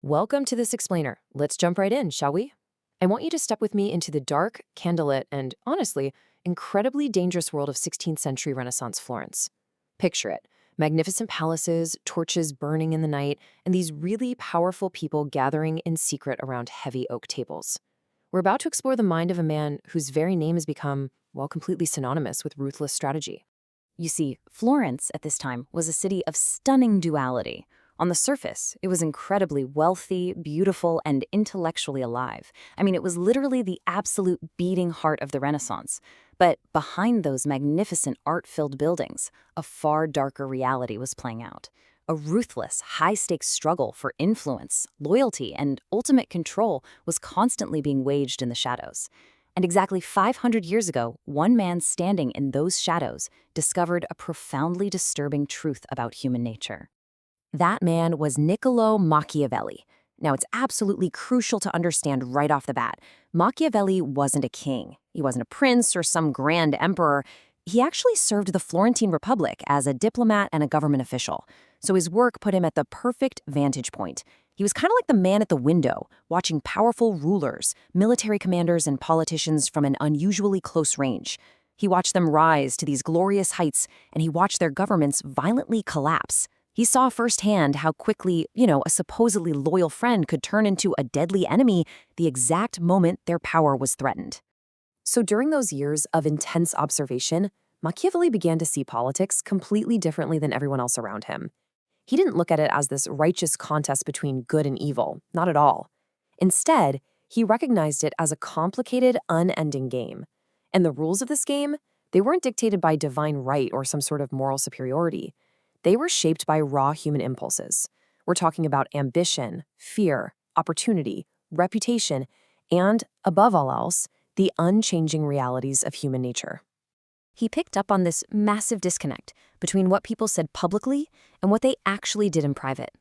Welcome to this explainer. Let's jump right in, shall we? I want you to step with me into the dark, candlelit, and honestly, incredibly dangerous world of 16th century Renaissance Florence. Picture it: magnificent palaces, torches burning in the night, and these really powerful people gathering in secret around heavy oak tables. We're about to explore the mind of a man whose very name has become, well, completely synonymous with ruthless strategy. You see, Florence at this time was a city of stunning duality. On the surface, it was incredibly wealthy, beautiful, and intellectually alive. I mean, it was literally the absolute beating heart of the Renaissance. But behind those magnificent art-filled buildings, a far darker reality was playing out. A ruthless, high-stakes struggle for influence, loyalty, and ultimate control was constantly being waged in the shadows. And exactly 500 years ago, one man standing in those shadows discovered a profoundly disturbing truth about human nature. That man was Niccolò Machiavelli. Now, it's absolutely crucial to understand right off the bat. Machiavelli wasn't a king. He wasn't a prince or some grand emperor. He actually served the Florentine Republic as a diplomat and a government official. So his work put him at the perfect vantage point. He was kind of like the man at the window, watching powerful rulers, military commanders, and politicians from an unusually close range. He watched them rise to these glorious heights, and he watched their governments violently collapse. He saw firsthand how quickly, a supposedly loyal friend could turn into a deadly enemy the exact moment their power was threatened. So during those years of intense observation, Machiavelli began to see politics completely differently than everyone else around him. He didn't look at it as this righteous contest between good and evil, not at all. Instead, he recognized it as a complicated, unending game. And the rules of this game, they weren't dictated by divine right or some sort of moral superiority. They were shaped by raw human impulses. We're talking about ambition, fear, opportunity, reputation, and, above all else, the unchanging realities of human nature. He picked up on this massive disconnect between what people said publicly and what they actually did in private.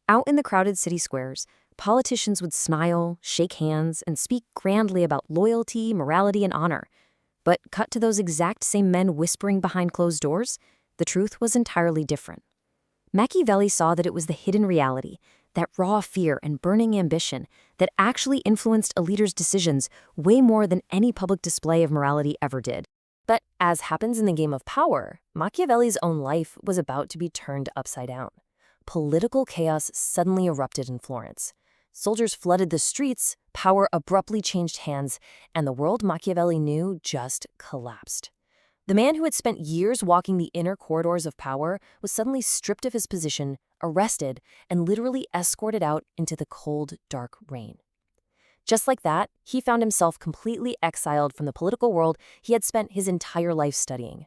Out in the crowded city squares, politicians would smile, shake hands, and speak grandly about loyalty, morality, and honor. But cut to those exact same men whispering behind closed doors, the truth was entirely different. Machiavelli saw that it was the hidden reality, that raw fear and burning ambition, that actually influenced a leader's decisions way more than any public display of morality ever did. But as happens in the game of power, Machiavelli's own life was about to be turned upside down. Political chaos suddenly erupted in Florence. Soldiers flooded the streets, power abruptly changed hands, and the world Machiavelli knew just collapsed. The man who had spent years walking the inner corridors of power was suddenly stripped of his position, arrested, and literally escorted out into the cold, dark rain. Just like that, he found himself completely exiled from the political world he had spent his entire life studying.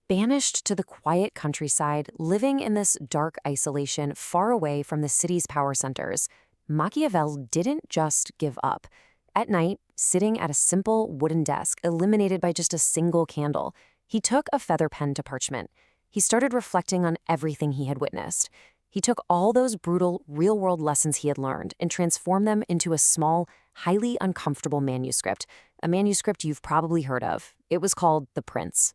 Banished to the quiet countryside, living in this dark isolation far away from the city's power centers, Machiavelli didn't just give up. At night, sitting at a simple wooden desk illuminated by just a single candle, he took a feather pen to parchment. He started reflecting on everything he had witnessed. He took all those brutal, real-world lessons he had learned and transformed them into a small, highly uncomfortable manuscript, a manuscript you've probably heard of. It was called The Prince.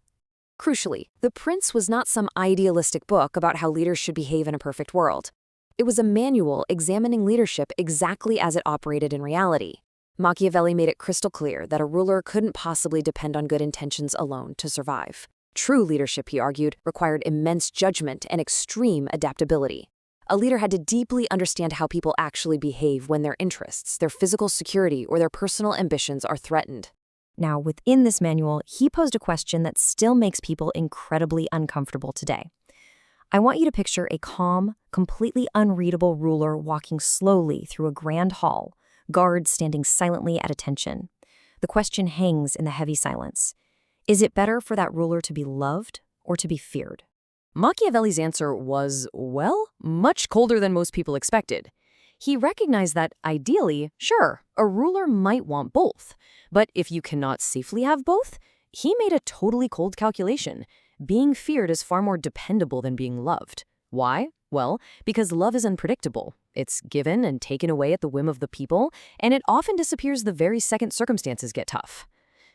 Crucially, The Prince was not some idealistic book about how leaders should behave in a perfect world. It was a manual examining leadership exactly as it operated in reality. Machiavelli made it crystal clear that a ruler couldn't possibly depend on good intentions alone to survive. True leadership, he argued, required immense judgment and extreme adaptability. A leader had to deeply understand how people actually behave when their interests, their physical security, or their personal ambitions are threatened. Now, within this manual, he posed a question that still makes people incredibly uncomfortable today. I want you to picture a calm, completely unreadable ruler walking slowly through a grand hall, guards standing silently at attention. The question hangs in the heavy silence. Is it better for that ruler to be loved or to be feared? Machiavelli's answer was, well, much colder than most people expected. He recognized that, ideally, sure, a ruler might want both. But if you cannot safely have both, he made a totally cold calculation. Being feared is far more dependable than being loved. Why? Well, because love is unpredictable. It's given and taken away at the whim of the people, and it often disappears the very second circumstances get tough.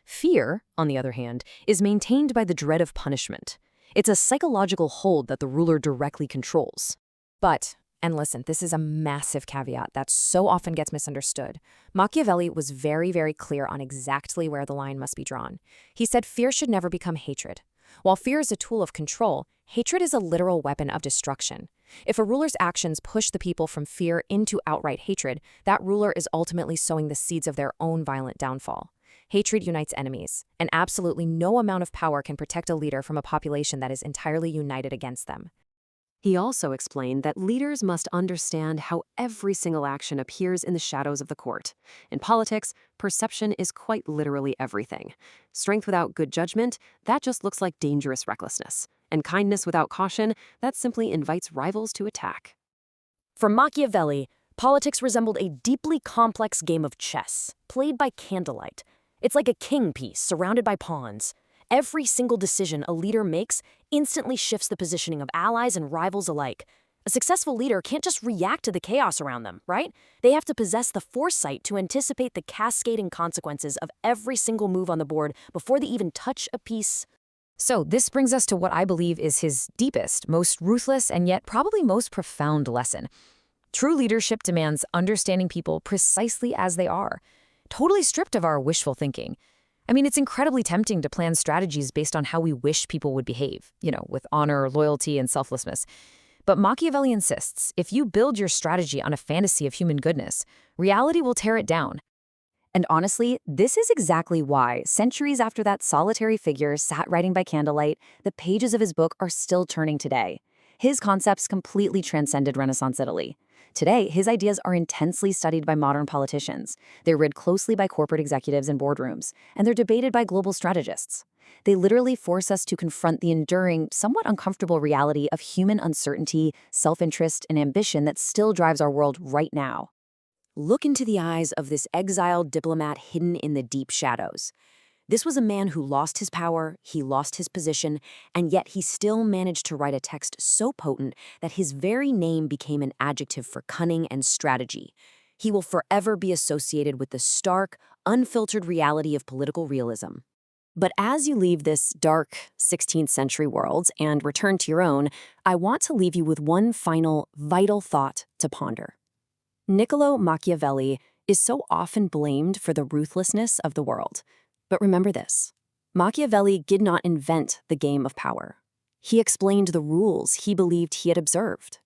Fear, on the other hand, is maintained by the dread of punishment. It's a psychological hold that the ruler directly controls. But And listen, this is a massive caveat that so often gets misunderstood. Machiavelli was very, very clear on exactly where the line must be drawn. He said fear should never become hatred. While fear is a tool of control, hatred is a literal weapon of destruction. If a ruler's actions push the people from fear into outright hatred, that ruler is ultimately sowing the seeds of their own violent downfall. Hatred unites enemies, and absolutely no amount of power can protect a leader from a population that is entirely united against them. He also explained that leaders must understand how every single action appears in the shadows of the court. In politics, perception is quite literally everything. Strength without good judgment, that just looks like dangerous recklessness. And kindness without caution, that simply invites rivals to attack. For Machiavelli, politics resembled a deeply complex game of chess, played by candlelight. It's like a king piece surrounded by pawns. Every single decision a leader makes instantly shifts the positioning of allies and rivals alike. A successful leader can't just react to the chaos around them, right? They have to possess the foresight to anticipate the cascading consequences of every single move on the board before they even touch a piece. So this brings us to what I believe is his deepest, most ruthless, and yet probably most profound lesson. True leadership demands understanding people precisely as they are, totally stripped of our wishful thinking. I mean, it's incredibly tempting to plan strategies based on how we wish people would behave, with honor, loyalty, and selflessness. But Machiavelli insists, if you build your strategy on a fantasy of human goodness, reality will tear it down. And honestly, this is exactly why, centuries after that solitary figure sat writing by candlelight, the pages of his book are still turning today. His concepts completely transcended Renaissance Italy. Today, his ideas are intensely studied by modern politicians. They're read closely by corporate executives and boardrooms, and they're debated by global strategists. They literally force us to confront the enduring, somewhat uncomfortable reality of human uncertainty, self-interest, and ambition that still drives our world right now. Look into the eyes of this exiled diplomat hidden in the deep shadows. This was a man who lost his power, he lost his position, and yet he still managed to write a text so potent that his very name became an adjective for cunning and strategy. He will forever be associated with the stark, unfiltered reality of political realism. But as you leave this dark 16th century world and return to your own, I want to leave you with one final, vital thought to ponder. Niccolò Machiavelli is so often blamed for the ruthlessness of the world. But remember this, Machiavelli did not invent the game of power. He explained the rules he believed he had observed.